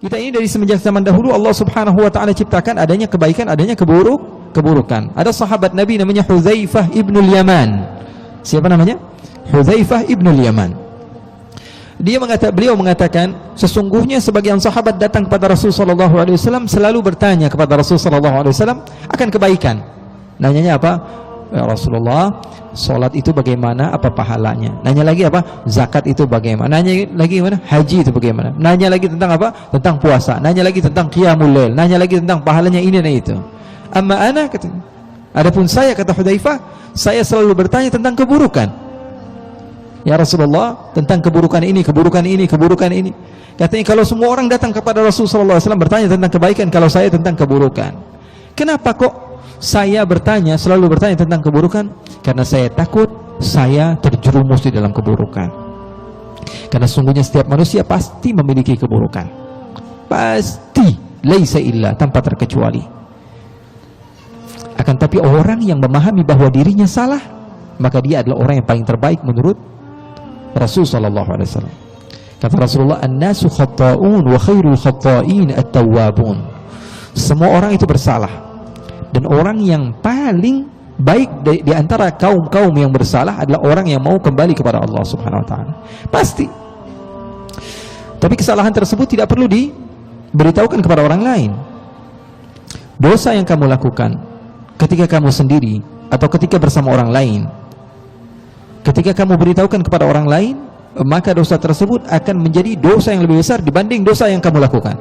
Kita ini dari semenjak zaman dahulu Allah Subhanahu wa taala ciptakan adanya kebaikan, adanya keburukan. Ada sahabat Nabi namanya Hudzaifah ibnul Yaman. Siapa namanya? Hudzaifah ibnul Yaman. Beliau mengatakan, sesungguhnya sebagian sahabat datang kepada Rasul sallallahu alaihi wasallam selalu bertanya kepada Rasul sallallahu alaihi wasallam akan kebaikan. Nanyanya apa? Ya Rasulullah, salat itu bagaimana, apa pahalanya? Nanya lagi apa? Zakat itu bagaimana? Nanya lagi mana? Haji itu bagaimana? Nanya lagi tentang apa? Tentang puasa. Nanya lagi tentang qiyamul lail. Nanya lagi tentang pahalanya ini dan itu. Amma ana, katanya, adapun saya, kata Hudzaifah, saya selalu bertanya tentang keburukan. Ya Rasulullah, tentang keburukan ini. Katanya kalau semua orang datang kepada Rasul sallallahu alaihi wasallam bertanya tentang kebaikan, kalau saya tentang keburukan. Kenapa kok saya selalu bertanya tentang keburukan? Karena saya takut saya terjerumus di dalam keburukan. Karena sungguhnya setiap manusia pasti memiliki keburukan. Pasti, laisa illa, tanpa terkecuali. Akan tapi orang yang memahami bahwa dirinya salah, maka dia adalah orang yang paling terbaik menurut Rasul sallallahu alaihi wasallam. Kata Rasulullah, "An-nasu khata'un wa khairul khata'in at-tawwabun." Semua orang itu bersalah, dan orang yang paling baik di antara kaum-kaum yang bersalah adalah orang yang mau kembali kepada Allah Subhanahu wa taala. Pasti. Tapi kesalahan tersebut tidak perlu diberitahukan kepada orang lain. Dosa yang kamu lakukan ketika kamu sendiri atau ketika bersama orang lain, ketika kamu beritahukan kepada orang lain, maka dosa tersebut akan menjadi dosa yang lebih besar dibanding dosa yang kamu lakukan.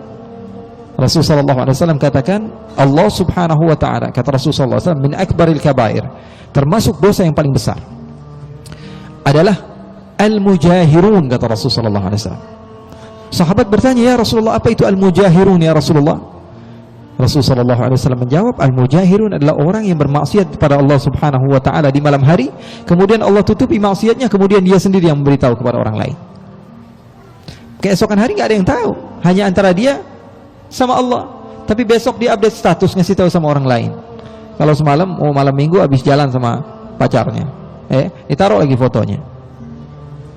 Rasulullah SAW katakan, Allah Subhanahu wa ta'ala, kata Rasulullah SAW, min akbaril kabair, termasuk dosa yang paling besar adalah al-mujahirun, kata Rasulullah SAW. Sahabat bertanya, ya Rasulullah, apa itu al-mujahirun ya Rasulullah? Rasulullah SAW menjawab, al-mujahirun adalah orang yang bermaksiat kepada Allah Subhanahu wa ta'ala di malam hari, kemudian Allah tutupi maksiatnya, kemudian dia sendiri yang memberitahu kepada orang lain. Keesokan hari nggak ada yang tahu, hanya antara dia sama Allah. Tapi besok dia update status, ngasih tahu sama orang lain. Kalau semalam, malam minggu habis jalan sama pacarnya, ditaruh lagi fotonya.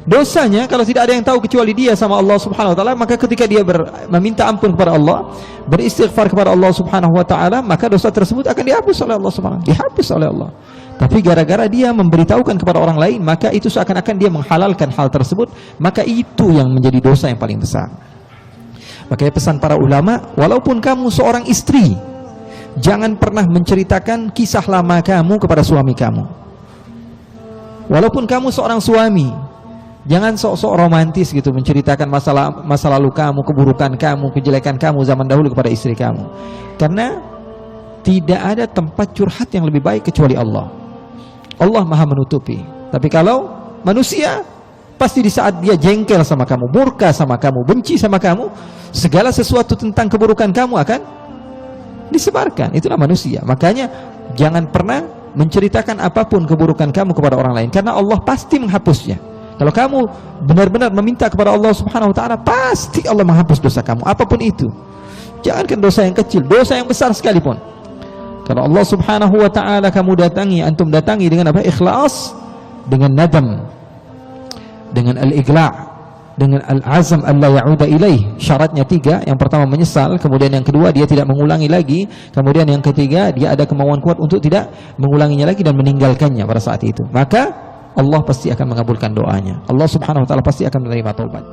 Dosanya kalau tidak ada yang tahu kecuali dia sama Allah Subhanahu wa taala, maka ketika dia meminta ampun kepada Allah, beristighfar kepada Allah Subhanahu wa taala, maka dosa tersebut akan dihapus oleh Allah Subhanahu wa taala, dihapus oleh Allah. Tapi gara-gara dia memberitahukan kepada orang lain, maka itu seakan-akan dia menghalalkan hal tersebut, maka itu yang menjadi dosa yang paling besar. Makanya pesan para ulama, walaupun kamu seorang istri, jangan pernah menceritakan kisah lama kamu kepada suami kamu. Walaupun kamu seorang suami, jangan sok-sok romantis gitu menceritakan masa lalu kamu, keburukan kamu, kejelekan kamu zaman dahulu kepada istri kamu. Karena tidak ada tempat curhat yang lebih baik kecuali Allah. Allah Maha menutupi. Tapi kalau manusia, pasti di saat dia jengkel sama kamu, murka sama kamu, benci sama kamu, segala sesuatu tentang keburukan kamu akan disebarkan. Itulah manusia. Makanya jangan pernah menceritakan apapun keburukan kamu kepada orang lain, karena Allah pasti menghapusnya. Kalau kamu benar-benar meminta kepada Allah Subhanahu wa taala, pasti Allah menghapus dosa kamu, apapun itu. Jangankan dosa yang kecil, dosa yang besar sekalipun. Kalau Allah Subhanahu wa taala kamu datangi, antum datangi dengan apa? Ikhlas, dengan nadam, dengan al-iqla', dengan al-azam alla ya'uda ilaih. Syaratnya 3. Yang pertama menyesal, kemudian yang kedua dia tidak mengulangi lagi, kemudian yang ketiga dia ada kemauan kuat untuk tidak mengulanginya lagi dan meninggalkannya pada saat itu. Maka Allah pasti akan mengabulkan doanya. Allah Subhanahu wa taala pasti akan menerima taubat.